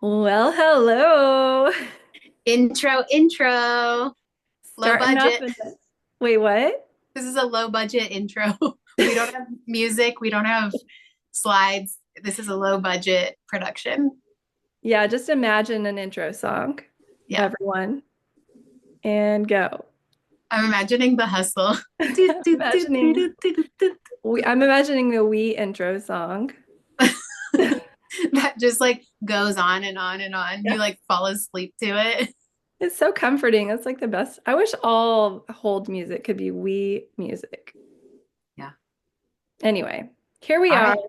Well, hello. Intro. Low Starting off budget. with wait, what? This is a low budget intro. We don't have music, we don't have slides. This is a low budget production. Yeah, just imagine an intro song, Yeah. everyone, and go. I'm imagining the hustle. Imagining I'm imagining the we intro song. That just like goes on and on and on. You Yeah. like fall asleep to it. It's so comforting. It's like the best. I wish all hold music could be we music. Yeah. Anyway, here we All are. right.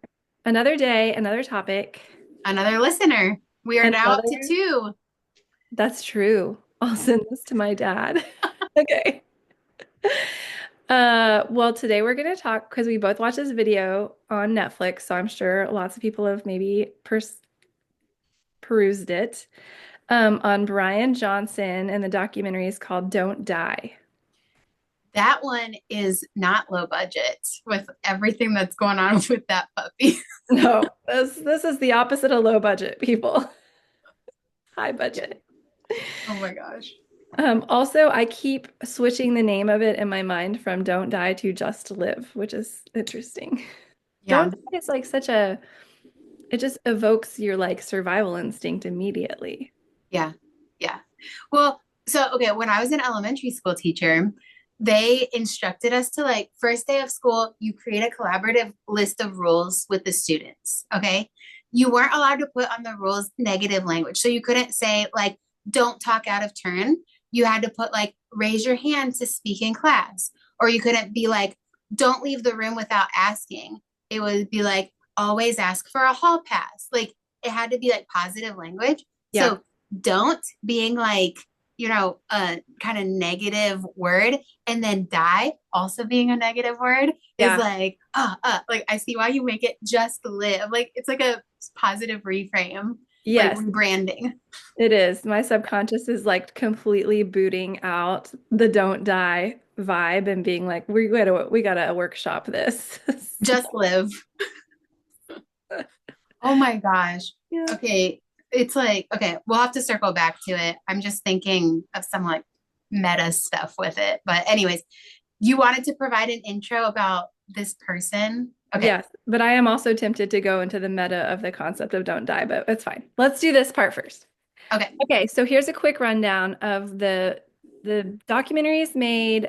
Another day, another topic, Another listener. We are now up to another. two. That's true. I'll send this to my dad. Okay. Well, today we're going to talk because we both watched this video on Netflix, so I'm sure lots of people have maybe perused it, on Bryan Johnson, and the documentary is called Don't Die. That one is not low budget with everything that's going on with that puppy. No, this is the opposite of low budget, people. High Yeah. budget. Oh my gosh. Also, I keep switching the name of it in my mind from Don't Die to Just Live, which is interesting. Yeah. Don't Die is like such a, it just evokes your like survival instinct immediately. Yeah. Yeah. Well, so okay, when I was an elementary school teacher, they instructed us to like first day of school, you create a collaborative list of rules with the students. Okay. You weren't allowed to put on the rules negative language. So you couldn't say like, don't talk out of turn. You had to put like, raise your hand to speak in class. Or you couldn't be like, don't leave the room without asking. It would be like, always ask for a hall pass. Like it had to be like positive language. Yeah. So don't being like, a kind of negative word, and then die also being a negative word is Yeah. like I see why you make it just live. Like it's like a positive reframe, like Yes, rebranding. it is. My subconscious is like completely booting out the don't die vibe and being like, we gotta workshop this. Just live. Oh my gosh. Yeah. Okay. It's like, okay, we'll have to circle back to it. I'm just thinking of some like meta stuff with it. But, anyways, you wanted to provide an intro about this person. Okay. Yes, but I am also tempted to go into the meta of the concept of don't die, but it's fine. Let's do this part first. Okay. Okay, so here's a quick rundown of the documentaries made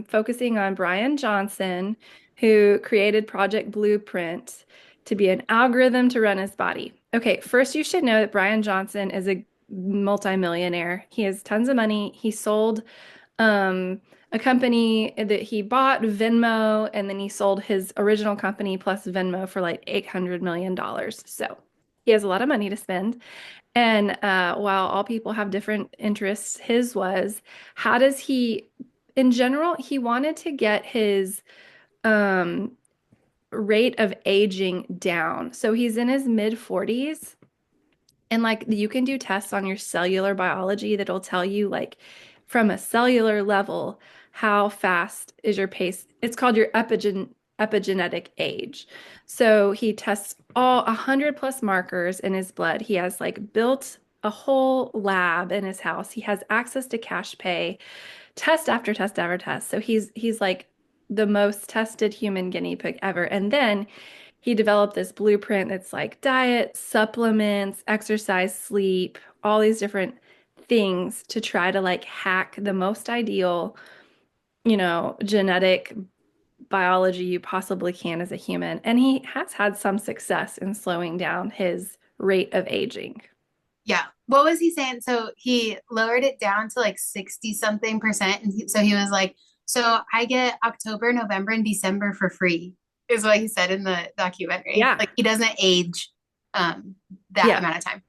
focusing on Bryan Johnson, who created Project Blueprint to be an algorithm to run his body. Okay, first you should know that Bryan Johnson is a multimillionaire. He has tons of money. He sold a company that he bought, Venmo, and then he sold his original company plus Venmo for like $800 million. So he has a lot of money to spend. And while all people have different interests, his was how does he, in general, he wanted to get his um, rate of aging down. So he's in his mid 40s, and like you can do tests on your cellular biology that'll tell you, like, from a cellular level, how fast is your pace. It's called your epigenetic age. So he tests all 100 plus markers in his blood. He has like built a whole lab in his house. He has access to cash pay, test after test after test. So he's like the most tested human guinea pig ever. And then he developed this blueprint that's like diet, supplements, exercise, sleep, all these different things to try to like hack the most ideal, genetic biology you possibly can as a human. And he has had some success in slowing down his rate of aging. Yeah. What was he saying? So he lowered it down to like 60 something percent. And so he was like, so I get October, November, and December for free, is what he said in the documentary. Yeah. Like he doesn't age um that Yeah. amount of time.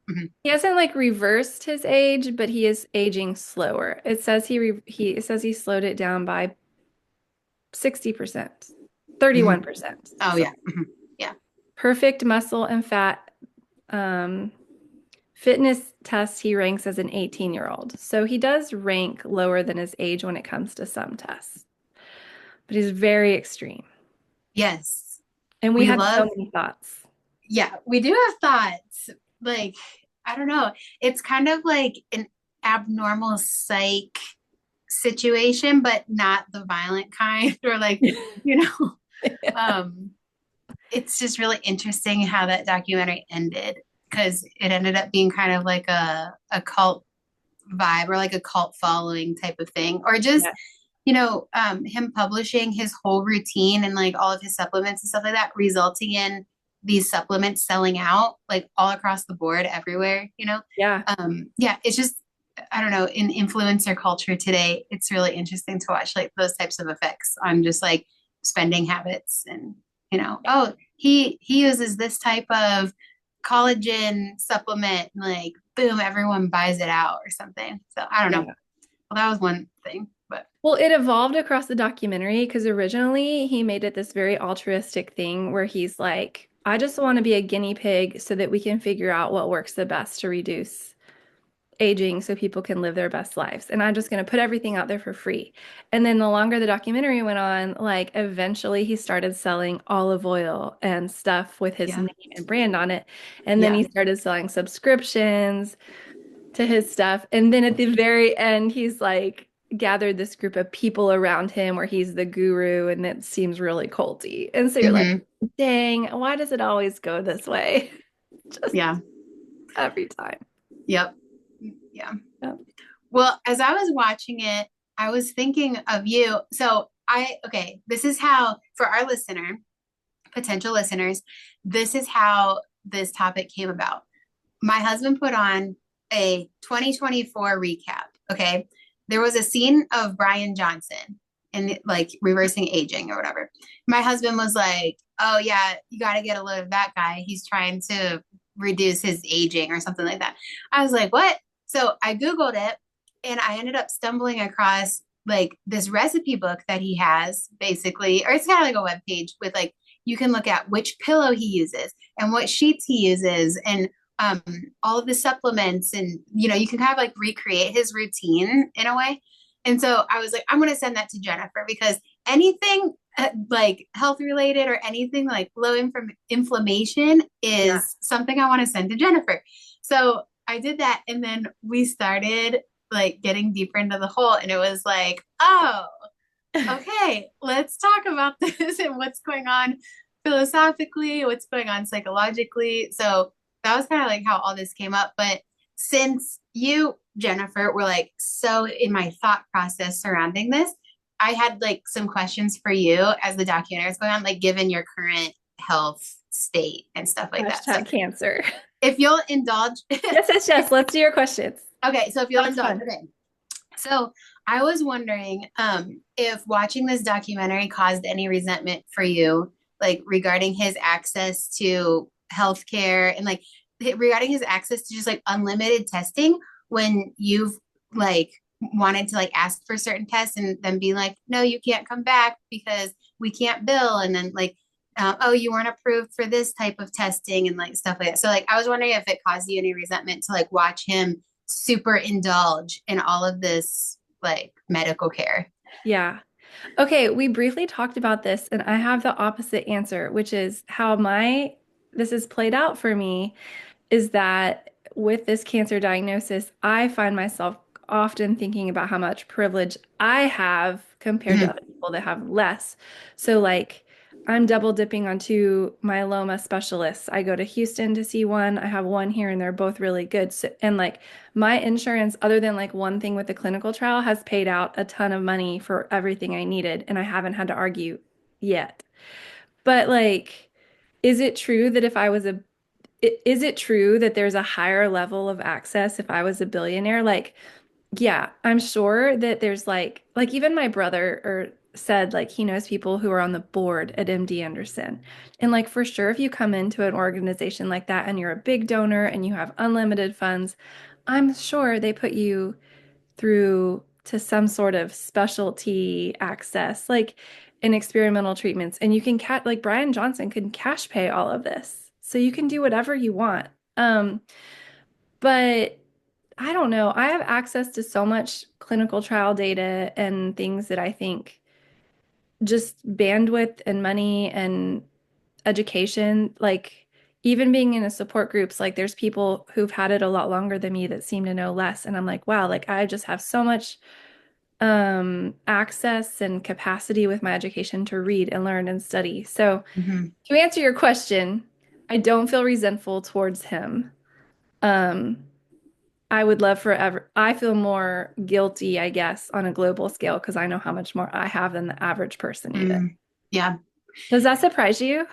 He hasn't like reversed his age, but he is aging slower. It says it says he slowed it down by 60%, Hmm. 31%. Oh So yeah. Yeah. perfect muscle and fat um, fitness tests, he ranks as an 18-year-old. So he does rank lower than his age when it comes to some tests, but he's very extreme. Yes. And we We had so love, many thoughts. yeah, we do have thoughts. Like, I don't know. It's kind of like an abnormal psych situation, but not the violent kind, or like, you know, um, it's just really interesting how that documentary ended because it ended up being kind of like a cult vibe or like a cult following type of thing, or just, Yeah. him publishing his whole routine and like all of his supplements and stuff like that, resulting in these supplements selling out like all across the board everywhere, Yeah. yeah, it's just, I don't know, in influencer culture today, it's really interesting to watch like those types of effects on just like spending habits and, oh, he uses this type of collagen supplement, and like boom, everyone buys it out or something. So I don't know. Yeah. Well, that was one thing, but Well, it evolved across the documentary because originally he made it this very altruistic thing where he's like, I just want to be a guinea pig so that we can figure out what works the best to reduce aging so people can live their best lives. And I'm just going to put everything out there for free. And then the longer the documentary went on, like eventually he started selling olive oil and stuff with his yeah, name and brand on it. And then yeah. he started selling subscriptions to his stuff. And then at the very end, he's like gathered this group of people around him where he's the guru and it seems really culty. And so you're like, Hmm. dang, why does it always go this way? Just Yeah. every time. Yep. Yeah. Yeah. Well, as I was watching it, I was thinking of you. So okay, this is how, for our potential listeners, this is how this topic came about. My husband put on a 2024 recap. Okay. There was a scene of Bryan Johnson and like reversing aging or whatever. My husband was like, oh, yeah, you got to get a load of that guy. He's trying to reduce his aging or something like that. I was like, what? So I Googled it and I ended up stumbling across like this recipe book that he has basically, or it's kind of like a web page with like, you can look at which pillow he uses and what sheets he uses and um, all of the supplements, and you can kind of like recreate his routine in a way. And so I was like, I'm going to send that to Jennifer because anything like health related or anything like low inflammation Yeah. is something I want to send to Jennifer. So I did that, and then we started like getting deeper into the hole, and it was like, oh, okay, let's talk about this and what's going on philosophically, what's going on psychologically. So that was kind of like how all this came up. But since you, Jennifer, were like so in my thought process surrounding this, I had like some questions for you as the documentary is going on, like given your current health state and stuff like that. So Hashtag cancer. if you'll indulge, Yes, yes, yes. Let's do your questions. okay, so if you'll Sounds indulge, fun. okay. So I was wondering if watching this documentary caused any resentment for you, like regarding his access to healthcare and like regarding his access to just like unlimited testing when you've like wanted to like ask for certain tests and then be like, no, you can't come back because we can't bill. And then like, oh, you weren't approved for this type of testing and like stuff like that. So like, I was wondering if it caused you any resentment to like watch him super indulge in all of this like medical care. Yeah. Okay, we briefly talked about this, and I have the opposite answer, which is how this is played out for me is that with this cancer diagnosis, I find myself often thinking about how much privilege I have compared to Mhm. other people that have less. So, like, I'm double dipping on two myeloma specialists. I go to Houston to see one. I have one here, and they're both really good. So, and like, my insurance, other than like one thing with the clinical trial, has paid out a ton of money for everything I needed, and I haven't had to argue yet. But like, is it true that if I was a is it true that there's a higher level of access if I was a billionaire? Like, yeah, I'm sure that there's like even my brother or said like he knows people who are on the board at MD Anderson. And like for sure if you come into an organization like that and you're a big donor and you have unlimited funds, I'm sure they put you through to some sort of specialty access, like in experimental treatments. And you can like Bryan Johnson can cash pay all of this. So you can do whatever you want. But I don't know. I have access to so much clinical trial data and things that I think just bandwidth and money and education, like even being in a support groups, like there's people who've had it a lot longer than me that seem to know less. And I'm like, wow, like I just have so much access and capacity with my education to read and learn and study. So Mhm. to answer your question, I don't feel resentful towards him. Um, I would love forever. I feel more guilty, I guess, on a global scale because I know how much more I have than the average person even. Mm. Yeah. Does that surprise you?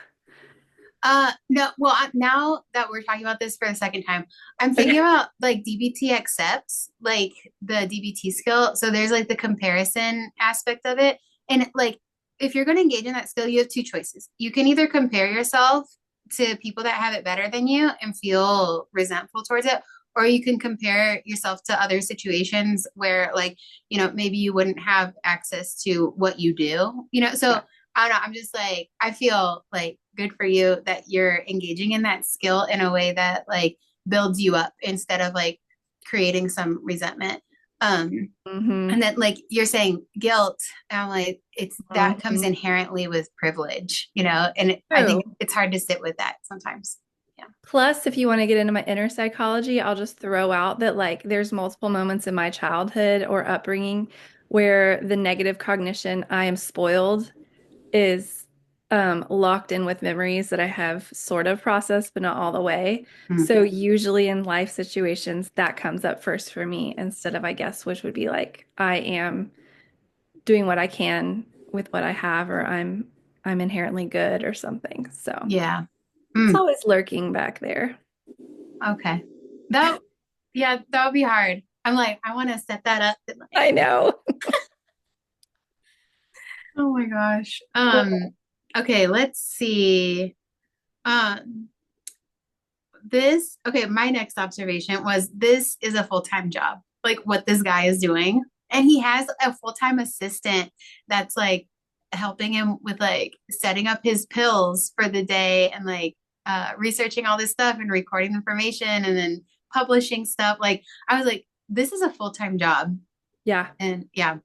No, well, now that we're talking about this for the second time, I'm thinking Okay. about like DBT accepts, like the DBT skill. So there's like the comparison aspect of it. And like, if you're going to engage in that skill, you have two choices. You can either compare yourself to people that have it better than you and feel resentful towards it, or you can compare yourself to other situations where, like, maybe you wouldn't have access to what you do, so Yeah. I don't know. I'm just like, I feel like good for you that you're engaging in that skill in a way that like builds you up instead of like creating some resentment. Um, Hmm. and then like you're saying guilt, and I'm like, it's that comes Hmm. inherently with privilege, and I True. think it's hard to sit with that sometimes. Yeah. Plus, if you want to get into my inner psychology, I'll just throw out that like there's multiple moments in my childhood or upbringing where the negative cognition I am spoiled is locked in with memories that I have sort of processed, but not all the way. Mm. So usually in life situations, that comes up first for me instead of, I guess, which would be like I am doing what I can with what I have, or I'm inherently good or something. So Yeah. it's Mm. always lurking back there. Okay. That, yeah, that would be hard. I'm like, I want to set that up. And, like, I know. oh my gosh. Well, Okay, let's see. Um, okay, my next observation was this is a full-time job, like what this guy is doing. And he has a full-time assistant that's like helping him with like setting up his pills for the day and like researching all this stuff and recording information and then publishing stuff. Like I was like, this is a full-time job. yeah. And yeah.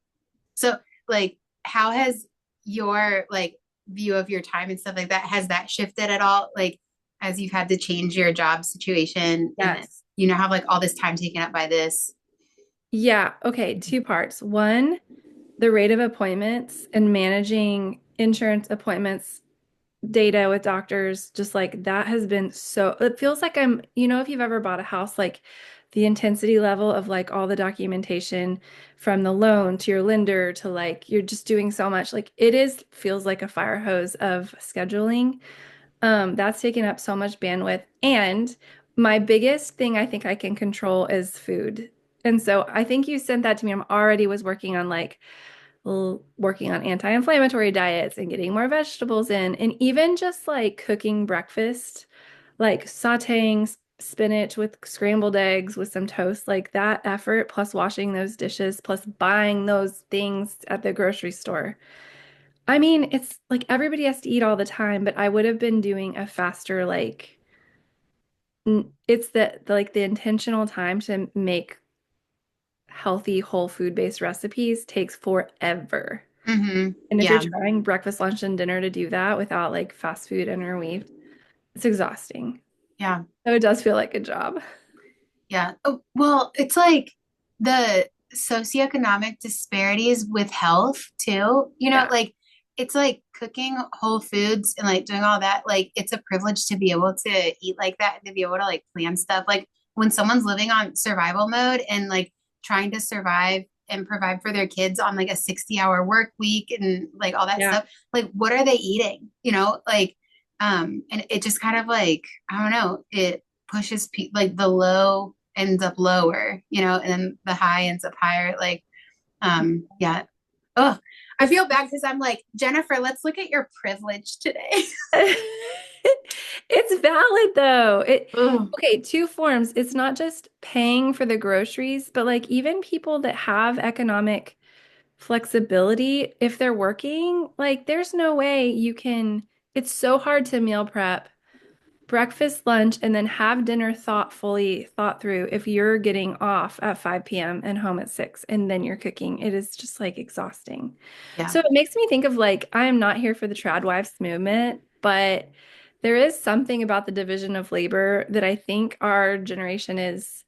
So like how has your like view of your time and stuff like that, has that shifted at all? Like as you've had to change your job situation and then Yes. have like all this time taken up by this. Yeah. Okay. Two parts. One, the rate of appointments and managing insurance appointments data with doctors, just like that has been so, it feels like if you've ever bought a house, like the intensity level of like all the documentation from the loan to your lender to like you're just doing so much. Like it is feels like a fire hose of scheduling. That's taken up so much bandwidth. And my biggest thing I think I can control is food. And so I think you sent that to me. I'm already was working on like working on anti-inflammatory diets and getting more vegetables in, and even just like cooking breakfast, like sautéing spinach with scrambled eggs with some toast, like that effort, plus washing those dishes, plus buying those things at the grocery store. I mean, it's like everybody has to eat all the time, but I would have been doing a faster, like, it's the intentional time to make healthy, whole food-based recipes takes forever. Mm-hmm. And if you're Yeah. trying breakfast, lunch, and dinner to do that without like fast food interweaved, it's exhausting. Yeah. So it does feel like a job. Yeah. Oh, well, it's like the socioeconomic disparities with health too. Yeah. Like it's like cooking whole foods and like doing all that. Like it's a privilege to be able to eat like that and to be able to like plan stuff. Like when someone's living on survival mode and like trying to survive and provide for their kids on like a 60-hour work week and like all that Yeah. stuff, like what are they eating? Like and it just kind of like, I don't know, it pushes like the low ends up lower, and then the high ends up higher. Like, yeah. Oh, I feel bad because I'm like, Jennifer, let's look at your privilege today. It's valid though. Oh, Okay, two forms. It's not just paying for the groceries, but like even people that have economic flexibility, if they're working, like there's no way it's so hard to meal prep breakfast, lunch, and then have dinner thoughtfully thought through if you're getting off at 5 p.m. and home at 6 and then you're cooking. It is just like exhausting. yeah. So it makes me think of like, I am not here for the trad wives movement, but there is something about the division of labor that I think our generation is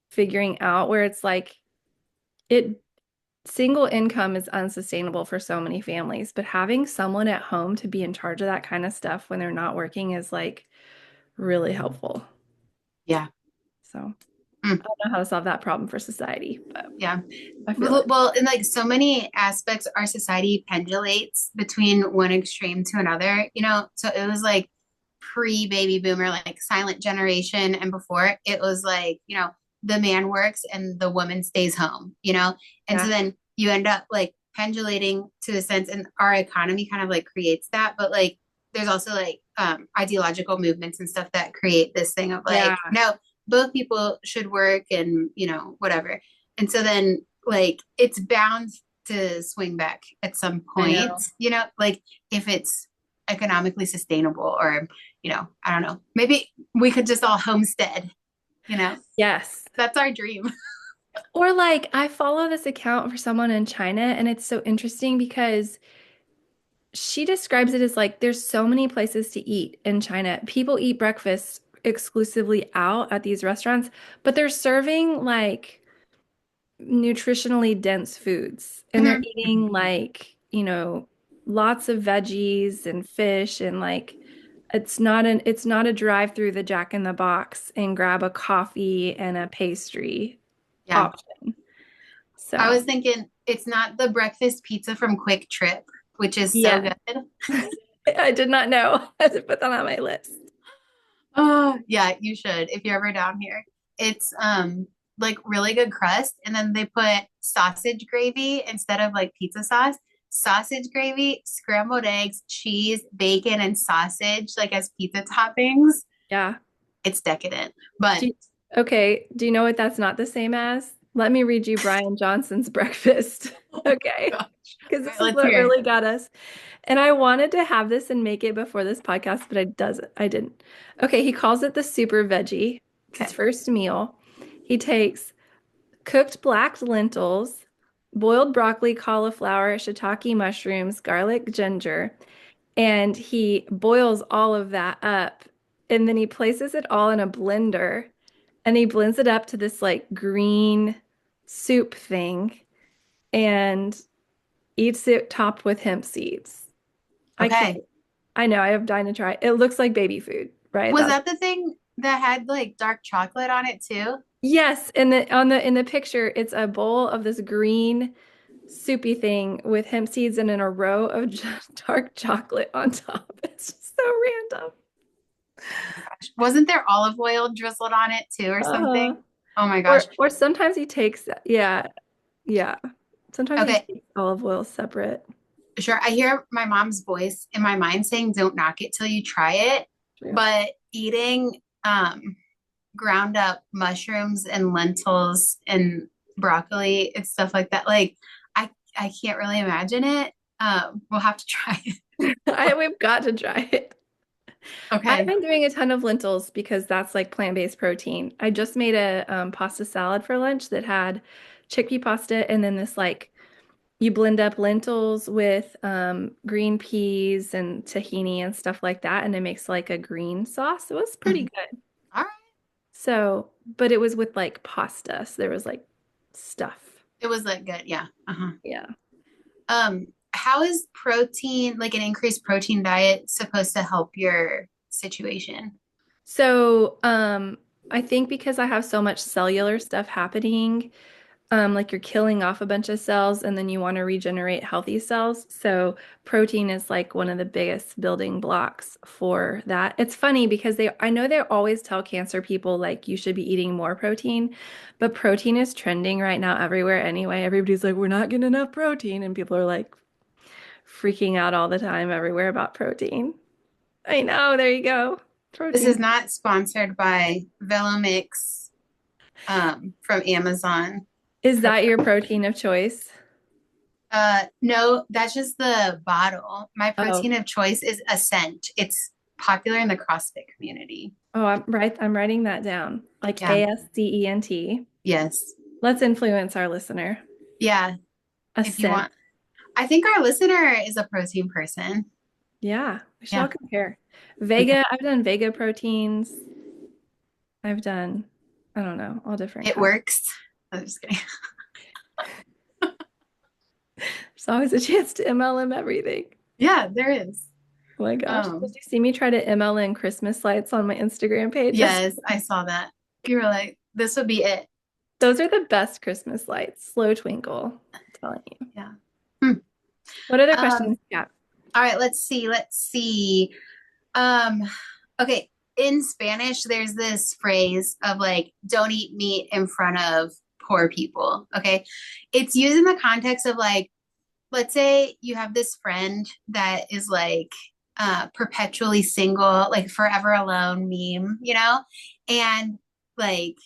figuring out where it's like it single income is unsustainable for so many families, but having someone at home to be in charge of that kind of stuff when they're not working is like really helpful. Yeah. So Mm, I don't know how to solve that problem for society, but yeah. I feel Well, it. well, in like so many aspects, our society pendulates between one extreme to another, you know? So it was like pre-baby boomer, like silent generation. And before it was like, you know, the man works and the woman stays home, you know? And so Yeah. then you end up like pendulating to a sense, and our economy kind of like creates that. But like there's also like ideological movements and stuff that create this thing of Yeah, like, no, both people should work and, you know, whatever. And so then like it's bound to swing back at some I point, know. you know, like if it's economically sustainable, or, you know, I don't know, maybe we could just all homestead, you know, Yes. that's our dream. Or like I follow this account for someone in China and it's so interesting because she describes it as like there's so many places to eat in China. People eat breakfast exclusively out at these restaurants, but they're serving like nutritionally dense foods and they're Mhm. eating like, lots of veggies and fish and like it's not a drive through the Jack in the Box and grab a coffee and a pastry Yeah. option. I So, was thinking it's not the breakfast pizza from Quick Trip, which is so yeah. good. I did not know. I had to put that on my list. Oh, yeah, you should if you're ever down here. It's like really good crust, and then they put sausage gravy instead of like pizza sauce. Sausage gravy, scrambled eggs, cheese, bacon, and sausage like as pizza toppings. Yeah. It's decadent. But Do, okay. Do you know what that's not the same as? Let me read you Brian Johnson's breakfast. oh Okay. gosh. Because All right, this is let's what hear. really got us. And I wanted to have this and make it before this podcast, but I didn't. Okay, he calls it the super veggie. It's his Okay. first meal. He takes cooked black lentils, boiled broccoli, cauliflower, shiitake mushrooms, garlic, ginger, and he boils all of that up. And then he places it all in a blender and he blends it up to this like green soup thing and eats it topped with hemp seeds. I can't. Okay. I know. I have dying to try. It looks like baby food, right? Was That's that the thing that had like dark chocolate on it too? yes. In the picture, it's a bowl of this green soupy thing with hemp seeds and then a row of dark chocolate on top. It's just so random. Oh my gosh. Wasn't there olive oil drizzled on it too or Uh-huh. something? Oh my gosh. Or sometimes he takes yeah, yeah. Sometimes he Okay. takes olive oil separate. Sure. I hear my mom's voice in my mind saying, don't knock it till you try it. True. But eating ground up mushrooms and lentils and broccoli and stuff like that, like I can't really imagine it. We'll have to try it. We've got to try it. I've Okay. been doing a ton of lentils because that's like plant-based protein. I just made a pasta salad for lunch that had chickpea pasta and then this like you blend up lentils with green peas and tahini and stuff like that, and it makes like a green sauce. It was pretty Mhm. good. All right. So, but it was with like pasta, so there was like stuff. It was like good. Yeah. Uh-huh. Yeah. How is protein, like an increased protein diet, supposed to help your situation? So, I think because I have so much cellular stuff happening, like you're killing off a bunch of cells and then you want to regenerate healthy cells. So protein is like one of the biggest building blocks for that. It's funny because I know they always tell cancer people like you should be eating more protein, but protein is trending right now everywhere anyway. Everybody's like, we're not getting enough protein, and people are like freaking out all the time everywhere about protein. I know, there you go. This Protein. is not sponsored by Velomix from Amazon. Is that your protein of choice? No, that's just the bottle. My Oh, protein of choice is Ascent. It's popular in the CrossFit community. oh, I'm right. I'm writing that down. Like Yeah. ASCENT. Yes. Let's influence our listener. Yeah. A If you scent. want. I think our listener is a protein person. Yeah, we should all Yeah, compare. okay. I've done Vega proteins. I've done, I don't know, all different It kinds. works. I'm just kidding. There's always a chance to MLM everything. Yeah, there is. Oh my gosh. Did Um, you see me try to MLM Christmas lights on my Instagram page? yes, I saw that. You were like, this would be it. Those are the best Christmas lights. Slow twinkle. I'm telling you. Yeah. Hmm. What other Um, questions you got? all right, let's see. Let's see. Um, okay. In Spanish, there's this phrase of like, don't eat meat in front of poor people. Okay. It's used in the context of like, let's say you have this friend that is like perpetually single, like forever alone meme, and like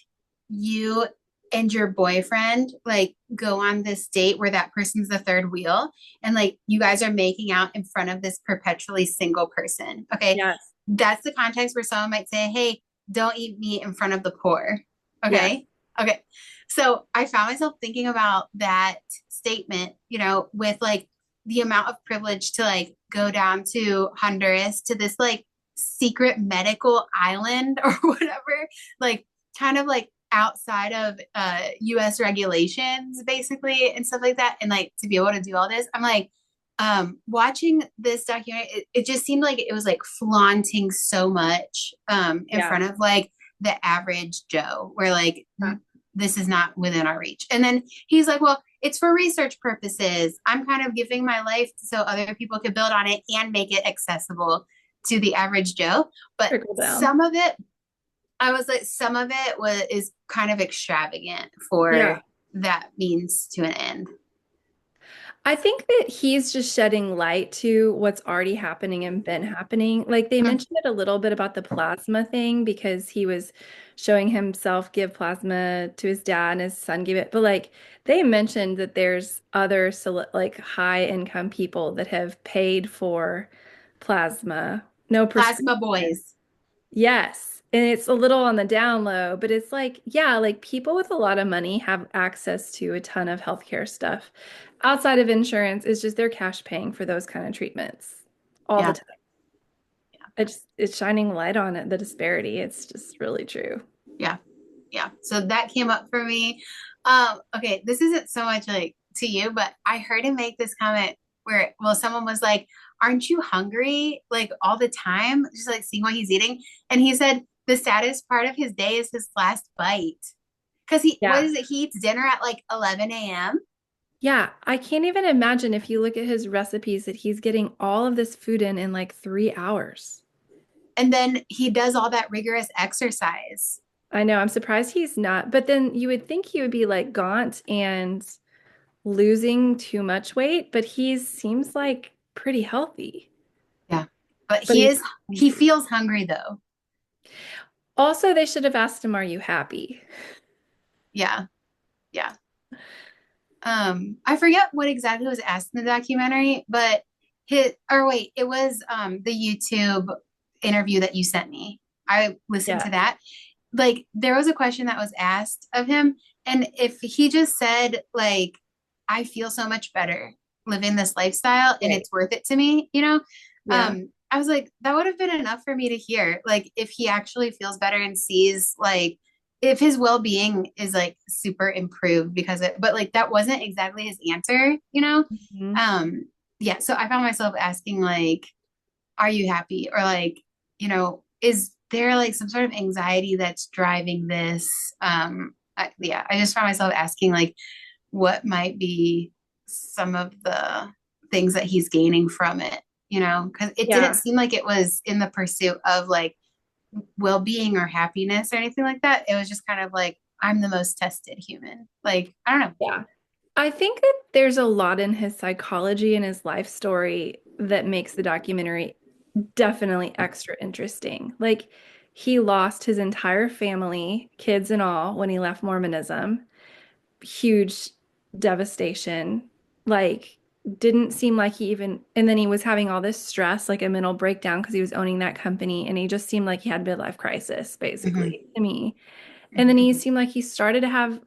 you and your boyfriend like go on this date where that person's the third wheel and like you guys are making out in front of this perpetually single person. Okay. Yes. That's the context where someone might say, hey, don't eat meat in front of the poor. Yes. Okay. Okay. So I found myself thinking about that statement, with like the amount of privilege to like go down to Honduras to this like secret medical island or whatever, like kind of like outside of US regulations basically and stuff like that. And like to be able to do all this, I'm like, watching this documentary, it just seemed like it was like flaunting so much in Yeah. front of like the average Joe, where like Yeah. this is not within our reach. And then he's like, well, it's for research purposes. I'm kind of giving my life so other people could build on it and make it accessible to the average Joe. But Trickle down. some of it, I was like, some of it is kind of extravagant Yeah. for that means to an end. I think that he's just shedding light to what's already happening and been happening. Like they Mhm. mentioned it a little bit about the plasma thing because he was showing himself give plasma to his dad and his son gave it. But like they mentioned that there's other like high income people that have paid for plasma, no Plasma prescription. boys. Yes. And it's a little on the down low, but it's like, yeah, like people with a lot of money have access to a ton of healthcare stuff. Outside of insurance, it's just they're cash paying for those kind of treatments all the Yeah. time. It's shining light on it, the disparity. It's just really true. Yeah. Yeah. So that came up for me. Okay, this isn't so much like to you, but I heard him make this comment where, well, someone was like, aren't you hungry like all the time? Just like seeing what he's eating. And he said the saddest part of his day is his last bite. Cause what Yeah. is it? He eats dinner at like 11 a.m. Yeah, I can't even imagine if you look at his recipes that he's getting all of this food in like 3 hours. And then he does all that rigorous exercise. I know, I'm surprised he's not, but then you would think he would be like gaunt and losing too much weight, but he seems like pretty healthy. Yeah. But But he's he hungry. feels hungry though. Also, they should have asked him, "Are you happy?" Yeah. Yeah. I forget what exactly was asked in the documentary, but it was the YouTube interview that you sent me. I listened to Yeah. that. Like there was a question that was asked of him, and if he just said like, I feel so much better living this lifestyle and Right. it's worth it to me, Yeah. I was like, that would have been enough for me to hear. Like if he actually feels better and sees like if his well-being is like super improved because it, but like that wasn't exactly his answer. Mhm. um yeah, so I found myself asking like, are you happy, or like, is there like some sort of anxiety that's driving this? Yeah, I just found myself asking like what might be some of the things that he's gaining from it, because it didn't Yeah. seem like it was in the pursuit of like well-being or happiness or anything like that. It was just kind of like, I'm the most tested human. Like, I don't know. Yeah. I think that there's a lot in his psychology and his life story that makes the documentary definitely extra interesting. Like, he lost his entire family, kids and all, when he left Mormonism. Huge devastation. Like, didn't seem like he even, and then he was having all this stress, like a mental breakdown because he was owning that company, and he just seemed like he had midlife crisis, Mm-hmm. basically, to me. And then Mm-hmm. he seemed like he started to have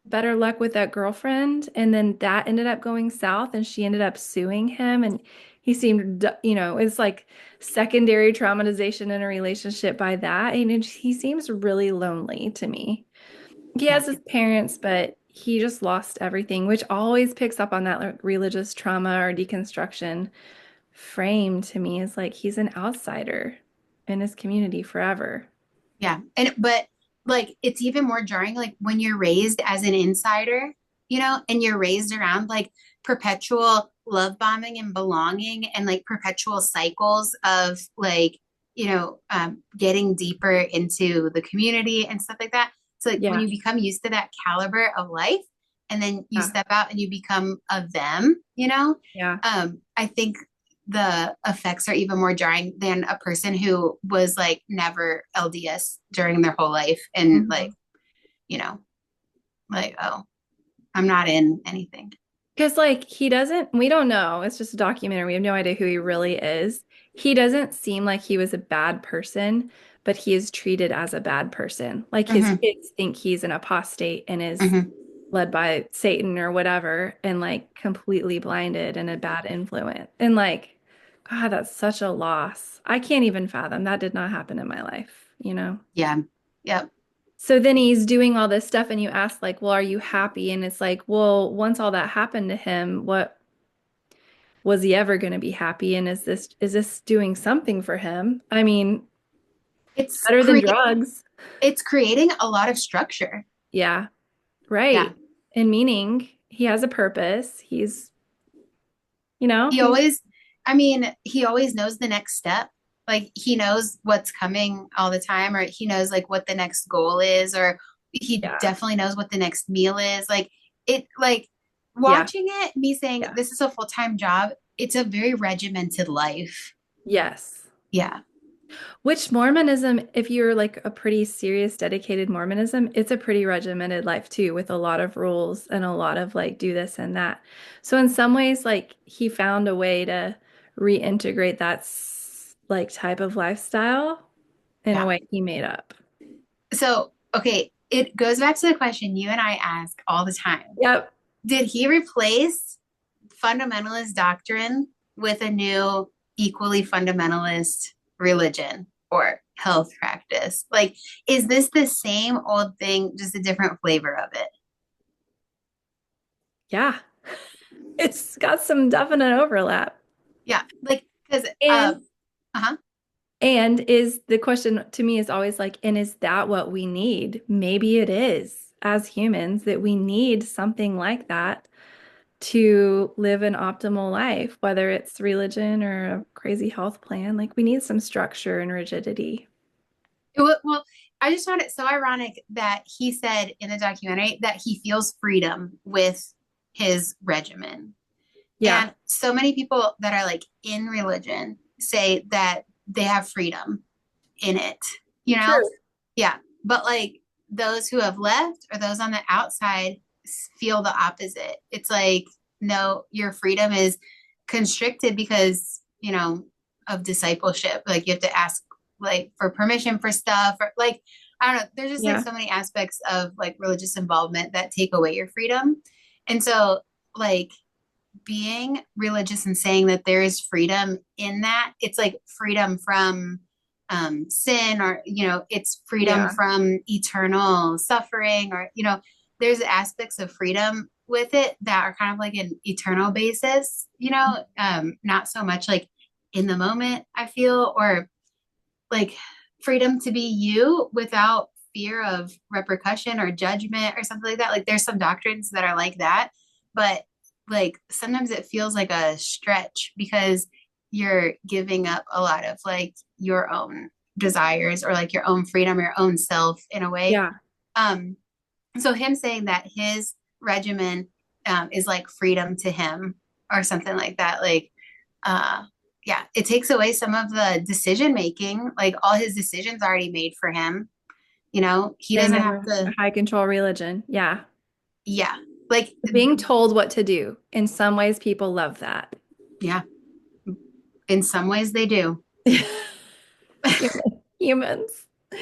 better luck with that girlfriend, and then that ended up going south, and she ended up suing him, and He seemed, it's like secondary traumatization in a relationship by that. And he seems really lonely to me. He Yeah. has his parents, but he just lost everything, which always picks up on that like, religious trauma or deconstruction frame to me is like he's an outsider in his community forever. Yeah. And but like it's even more jarring like when you're raised as an insider, and you're raised around like perpetual love bombing and belonging and like perpetual cycles of like, getting deeper into the community and stuff like that. So like when Yeah. you become used to that caliber of life and then you Yeah. step out and you become of them, Yeah. I think the effects are even more jarring than a person who was like never LDS during their whole life and like, Mhm. you know, like, oh, I'm not in anything. Because, like, he doesn't, we don't know. It's just a documentary. We have no idea who he really is. He doesn't seem like he was a bad person, but he is treated as a bad person. Like, his Hmm. kids think he's an apostate and is Hmm. led by Satan or whatever, and like completely blinded and a bad influence. And, like, God, that's such a loss. I can't even fathom that did not happen in my life? Yeah. Yep. So then he's doing all this stuff, and you ask, like, well, are you happy? And it's like, well, once all that happened to him, what was he ever going to be happy? And is this doing something for him? I mean, It's better than create drugs. it's creating a lot of structure. Yeah, Yeah. right. And meaning he has a purpose. He He's always, I mean, he always knows the next step. Like he knows what's coming all the time, or he knows like what the next goal is, or he yeah, definitely knows what the next meal is. Like yeah, watching it, me saying yeah. this is a full-time job, it's a very regimented life. Yes. Yeah. Which Mormonism, if you're like a pretty serious, dedicated Mormonism, it's a pretty regimented life too, with a lot of rules and a lot of like do this and that. So in some ways, like he found a way to reintegrate that like type of lifestyle in a Yeah. way he made up. So, okay, it goes back to the question you and I ask all the time. Yep. Did he replace fundamentalist doctrine with a new, equally fundamentalist religion or health practice? Like, is this the same old thing, just a different flavor of it? Yeah. It's got some definite overlap. Yeah, like, because, And uh-huh. and is the question to me is always like, and is that what we need? Maybe it is as humans that we need something like that to live an optimal life, whether it's religion or a crazy health plan. Like we need some structure and rigidity. Well, I just found it so ironic that he said in the documentary that he feels freedom with his regimen. Yeah, And so many people that are like in religion say that they have freedom in it, you know? true. Yeah. But like those who have left or those on the outside feel the opposite. It's like, no, your freedom is constricted because, of discipleship. Like you have to ask like for permission for stuff or like, I don't know. There's just like Yeah, so many aspects of like religious involvement that take away your freedom. And so like being religious and saying that there is freedom in that, it's like freedom from sin or, it's freedom yeah, from eternal suffering or, there's aspects of freedom with it that are kind of like an eternal basis, not so much like in the moment, I feel, or like freedom to be you without fear of repercussion or judgment or something like that. Like there's some doctrines that are like that, but like sometimes it feels like a stretch because you're giving up a lot of like your own desires or like your own freedom, your own self in a way. yeah, Um, so him saying that his regimen is like freedom to him or something like that, like uh yeah, it takes away some of the decision making, like all his decisions already made for him, he in doesn't have a to. high control religion. Yeah. Yeah, like Being told what to do. In some ways, people love that. yeah, in some ways they do. Humans. Yeah.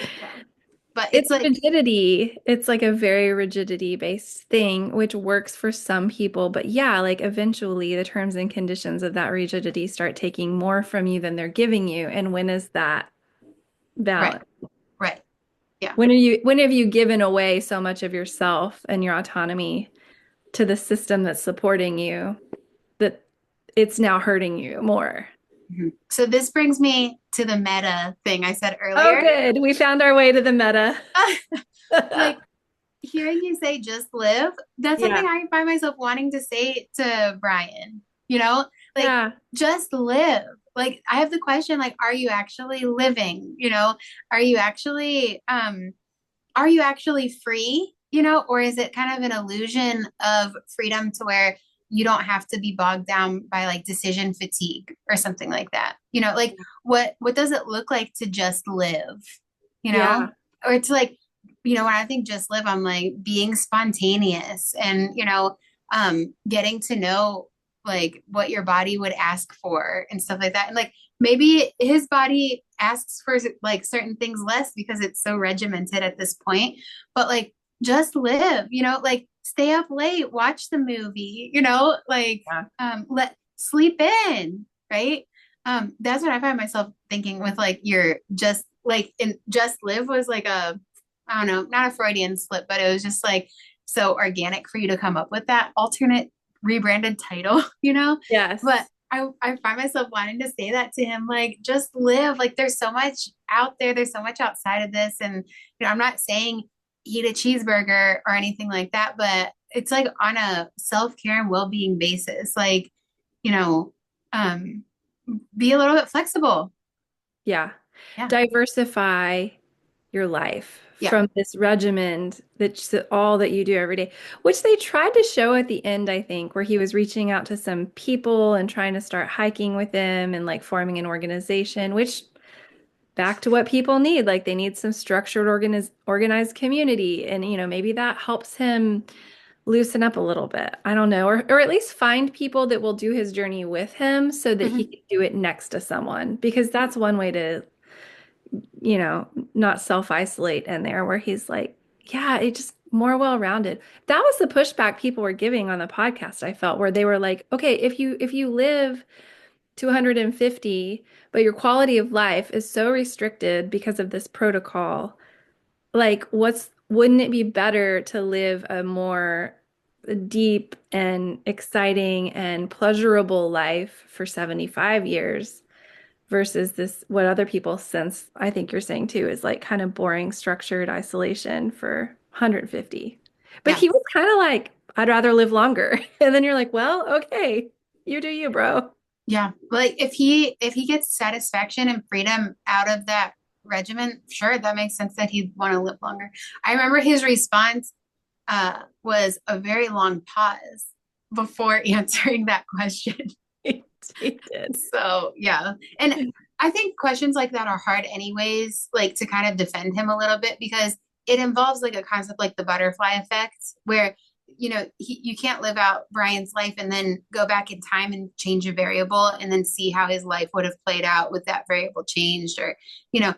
but it's It's like, rigidity. It's like a very rigidity based thing, which works for some people. But yeah, like eventually the terms and conditions of that rigidity start taking more from you than they're giving you. And when is that right, balance? right. Yeah. When have you given away so much of yourself and your autonomy to the system that's supporting you that it's now hurting you more? Mhm. So this brings me to the meta thing I said Oh, earlier. good. We found our way to the meta. Like hearing you say just live, that's something Yeah. I find myself wanting to say to Bryan, like Yeah. just live. Like I have the question, like, are you actually living? Are you actually are you actually free? Or is it kind of an illusion of freedom to where you don't have to be bogged down by like decision fatigue or something like that? Like what does it look like to just live? You know? Yeah. Or to like, when I think just live, I'm like being spontaneous and, getting to know like what your body would ask for and stuff like that. And like maybe his body asks for like certain things less because it's so regimented at this point, but like just live, like stay up late, watch the movie, like Yeah. let sleep in, right? That's what I find myself thinking with like your just like in just live was like a, I don't know, not a Freudian slip, but it was just like so organic for you to come up with that alternate rebranded title, But Yes. I find myself wanting to say that to him, like, just live. Like, there's so much out there, there's so much outside of this. And, I'm not saying eat a cheeseburger or anything like that, but it's like on a self care and well being basis. Like, you know, um, be a little bit flexible. Yeah. Yeah. Diversify your life Yeah. from this regimen that's all that you do every day, which they tried to show at the end, I think, where he was reaching out to some people and trying to start hiking with them and like forming an organization, which back to what people need, like they need some structured organized community. And maybe that helps him loosen up a little bit. I don't know, or at least find people that will do his journey with him so that he Mhm. can do it next to someone, because that's one way to not self-isolate in there where he's like, yeah, it just more well-rounded. That was the pushback people were giving on the podcast, I felt, where they were like, okay, if you live to 150, but your quality of life is so restricted because of this protocol, like wouldn't it be better to live a more deep and exciting and pleasurable life for 75 years versus this what other people sense, I think you're saying too, is like kind of boring structured isolation for 150. But Yeah. he was kind of like, I'd rather live longer. And then you're like, well, okay, you do you, bro. Yeah. Like if he gets satisfaction and freedom out of that regimen, sure, that makes sense that he'd want to live longer. I remember his response was a very long pause before answering that question. He did. So yeah. And I think questions like that are hard anyways, like to kind of defend him a little bit because it involves like a concept like the butterfly effect, where you can't live out Bryan's life and then go back in time and change a variable and then see how his life would have played out with that variable changed, or you know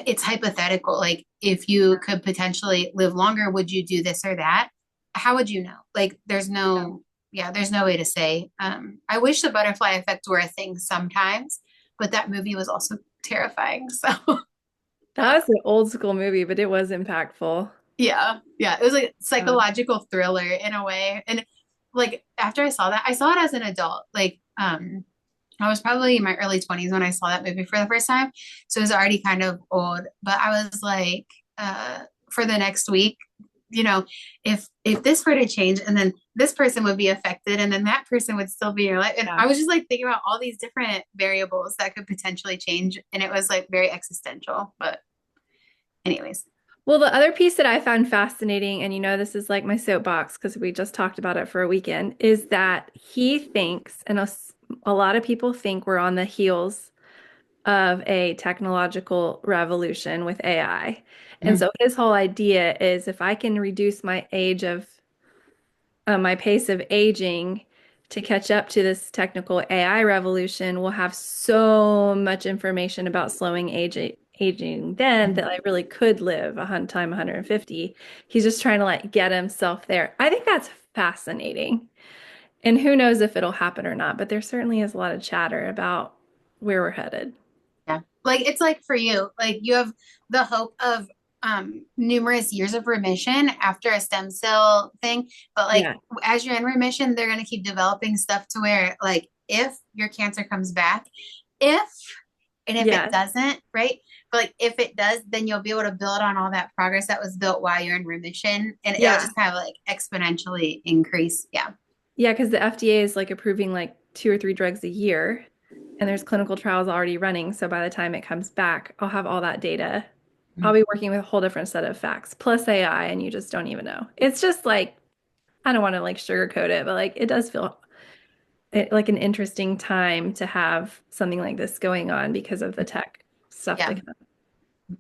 it's hypothetical. Like if you could potentially live longer, would you do this or that? How would you know? Like there's Yeah. no, yeah, there's no way to say. I wish the butterfly effect were a thing sometimes, but that movie was also terrifying. So That was an old school movie, but it was impactful. yeah, yeah, it was like Yeah. psychological thriller in a way. And like after I saw that, I saw it as an adult. Like I was probably in my early 20s when I saw that movie for the first time. So it was already kind of old, but I was like, for the next week, you know, if this were to change and then this person would be affected and then that person would still be in your life. And Yeah. I was just like thinking about all these different variables that could potentially change. And it was like very existential. But anyways. Well, the other piece that I found fascinating, and this is like my soapbox because we just talked about it for a weekend, is that he thinks, and a lot of people think we're on the heels of a technological revolution with AI. And Mhm. so his whole idea is if I can reduce my pace of aging to catch up to this technical AI revolution, we'll have so much information about slowing aging then that I really could live a hundred time 150. He's just trying to like get himself there. I think that's fascinating. And who knows if it'll happen or not, but there certainly is a lot of chatter about where we're headed. Yeah. Like it's like for you, like you have the hope of numerous years of remission after a stem cell thing, but like Yeah. as you're in remission, they're gonna keep developing stuff to where like if your cancer comes back, if and if it Yeah. doesn't, right? But like if it does, then you'll be able to build on all that progress that was built while you're in remission and it'll Yeah. just kind of like exponentially increase. Yeah. Yeah, because the FDA is like approving like 2 or 3 drugs a year, and there's clinical trials already running. So by the time it comes back, I'll have all that data. I'll be working with a whole different set of facts plus AI, and you just don't even know. It's just like, I don't want to like sugarcoat it, but like it does feel like an interesting time to have something like this going on because of the tech stuff Yeah. to come.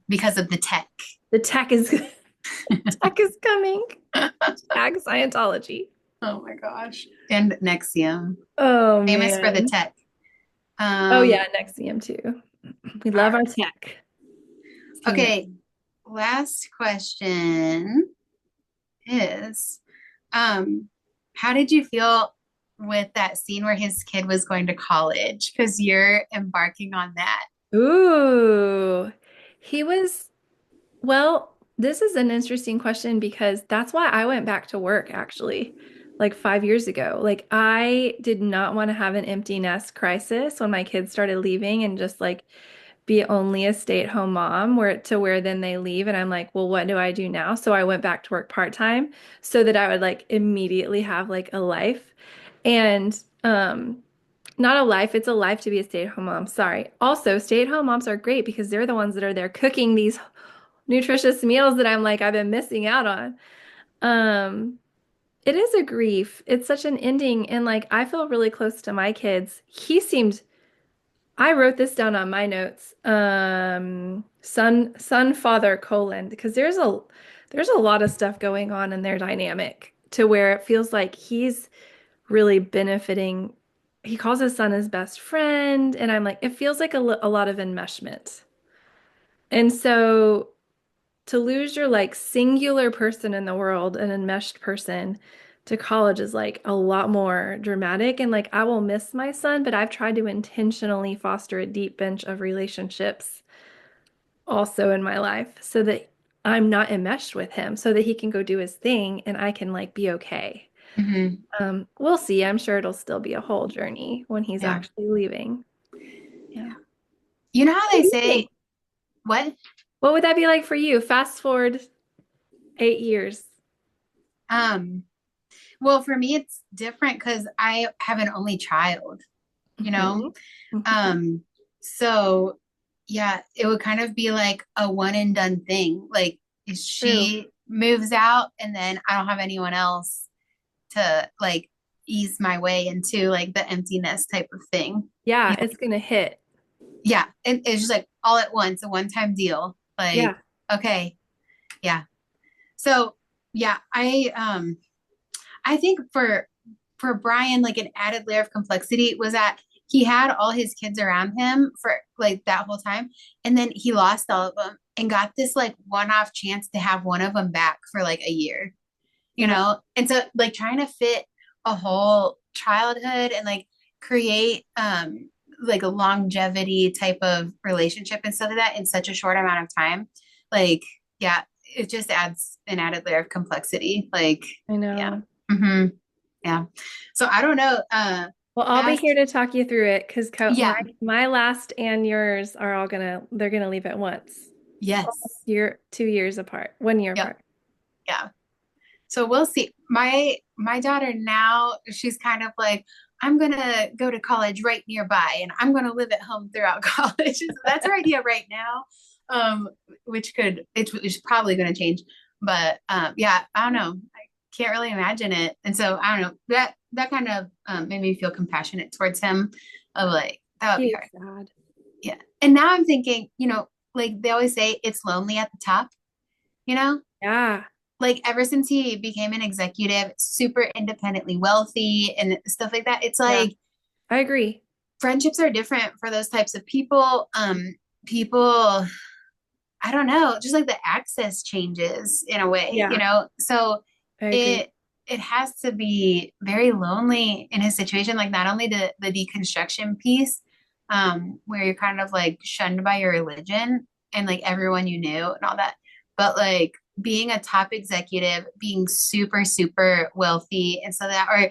Because of the tech. The tech is tech is coming. Tag Scientology. Oh my gosh. And Nexium, Oh famous for the man. tech. Oh Um, yeah, Nexium too. We all love our right. tech. Team Okay, last question is, um, how did you feel with that scene where his kid was going to college? Because you're embarking on that. Ooh, he was, well, this is an interesting question because that's why I went back to work actually, like 5 years ago. Like, I did not want to have an empty nest crisis when my kids started leaving and just like be only a stay-at-home mom where then they leave and I'm like, well, what do I do now? So I went back to work part-time so that I would like immediately have like a life. And not a life, it's a life to be a stay-at-home mom. Sorry. Also, stay-at-home moms are great because they're the ones that are there cooking these nutritious meals that I'm like I've been missing out on. Um, it is a grief. It's such an ending and like I feel really close to my kids. I wrote this down on my notes. Son, father, colon, because there's a lot of stuff going on in their dynamic to where it feels like he's really benefiting. He calls his son his best friend, and I'm like, it feels like a lot of enmeshment. And so to lose your like singular person in the world, an enmeshed person, to college is like a lot more dramatic. And like, I will miss my son, but I've tried to intentionally foster a deep bench of relationships also in my life so that I'm not enmeshed with him, so that he can go do his thing and I can like be okay. Mhm. We'll see. I'm sure it'll still be a whole journey when he's Yeah. actually leaving. Yeah. You know how What they do you say, think? what? What would that be like for you? Fast forward 8 years. Um, well, for me, it's different because I have an only child, you know? Hmm. Hmm. Um, so yeah, it would kind of be like a one and done thing. Like if True. she moves out and then I don't have anyone else to like ease my way into like the emptiness type of thing. Yeah, You it's gonna hit. Yeah, and it's just like all at once, a one-time deal. Like, Yeah. okay, yeah. So yeah, I think for Bryan, like an added layer of complexity was that he had all his kids around him for like that whole time, and then he lost all of them and got this like one-off chance to have one of them back for like a year, you Yeah. know? And so like trying to fit a whole childhood and like create like a longevity type of relationship and stuff like that in such a short amount of time, like yeah, it just adds an added layer of complexity. Like, I yeah. know. Hmm. Yeah. So I don't know. Well, I'll be Past, here to talk you through it because my yeah, my last and yours are all they're gonna leave at once. Almost yes. year, 2 years apart, 1 year Yep. apart. Yeah. So we'll see. My daughter now, she's kind of like, I'm gonna go to college right nearby and I'm gonna live at home throughout college. So that's her idea right now. Which it's probably gonna change. But yeah, I don't know. I can't really imagine it. And so I don't know. That kind of made me feel compassionate towards him of like, that would He be is hard. sad. Yeah. And now I'm thinking, like they always say it's lonely at the top, you know? Yeah. Like ever since he became an executive, super independently wealthy and stuff like that, it's Yeah. like I agree. friendships are different for those types of people. People I don't know, just like the access changes in a way, Yeah, So I agree. it it has to be very lonely in his situation, like not only the deconstruction piece, where you're kind of like shunned by your religion and like everyone you knew and all that, but like being a top executive, being super, super wealthy, and so that, or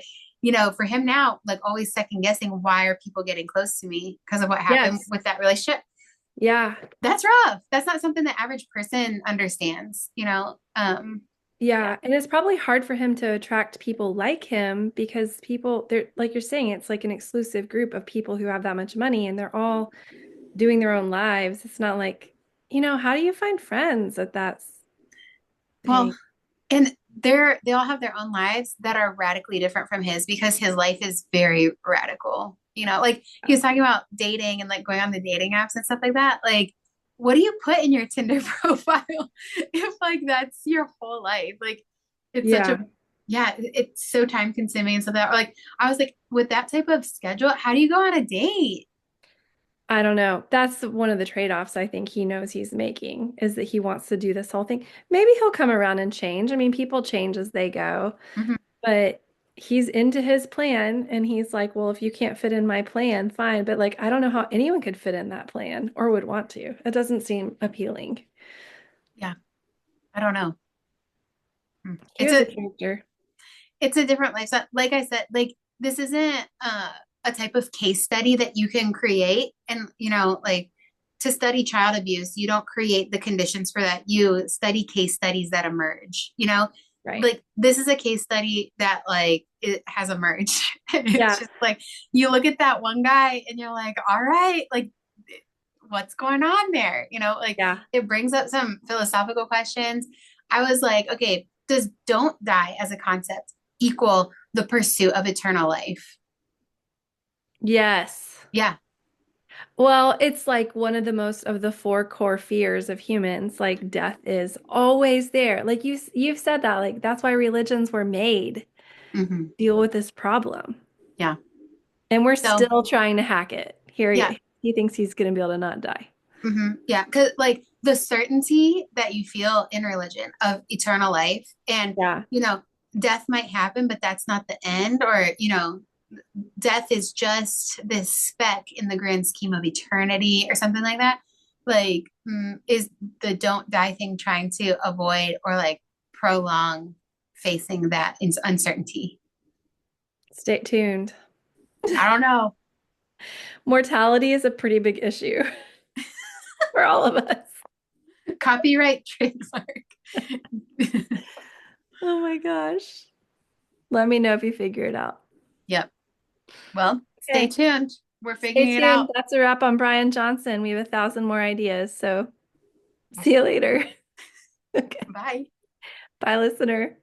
for him now, like always second guessing, why are people getting close to me because of what happened Yes. with that relationship? Yeah. That's rough. That's not something the average person understands. Yeah. Yeah. And it's probably hard for him to attract people like him because people, they're like you're saying, it's like an exclusive group of people who have that much money and they're all doing their own lives. It's not like, how do you find friends at that Well, thing? and they all have their own lives that are radically different from his because his life is very radical. Like he was talking about dating and like going on the dating apps and stuff like that. Like, what do you put in your Tinder profile if like that's your whole life? Like, it's such a Yeah. yeah, it's so time consuming and stuff that like I was like, with that type of schedule, how do you go on a date? I don't know. That's one of the trade-offs I think he knows he's making is that he wants to do this whole thing. Maybe he'll come around and change. I mean, people change as they go, Mhm. but he's into his plan and he's like, well, if you can't fit in my plan, fine. But like, I don't know how anyone could fit in that plan or would want to. It doesn't seem appealing. Yeah, I don't know. He It's was a a character. it's a different lifestyle. Like I said, like this isn't a type of case study that you can create. And, like to study child abuse, you don't create the conditions for that. You study case studies that emerge. Right. Like this is a case study that like it has emerged. It's Yeah. just like you look at that one guy and you're like, all right, like what's going on there? Like Yeah. it brings up some philosophical questions. I was like, okay, does don't die as a concept equal the pursuit of eternal life? Yes. Yeah. Well, it's like one of the most of the four core fears of humans, like death is always there. Like you've said that, like that's why religions were made to Hmm. deal with this problem. Yeah. And we're So, still trying to hack it. Here yeah. he thinks he's going to be able to not die. Yeah. Cause like the certainty that you feel in religion of eternal life and, Yeah. you know, death might happen, but that's not the end, or, death is just this speck in the grand scheme of eternity or something like that. Like, is the don't die thing trying to avoid or like prolong facing that uncertainty? Stay tuned. I don't know. Mortality is a pretty big issue for all of us. Copyright trademark. Oh my gosh. Let me know if you figure it out. Yep. Well, stay Okay. tuned. We're Stay figuring it tuned. out. That's a wrap on Bryan Johnson. We have 1,000 more ideas. So see you later. Okay. Bye. Bye, listener.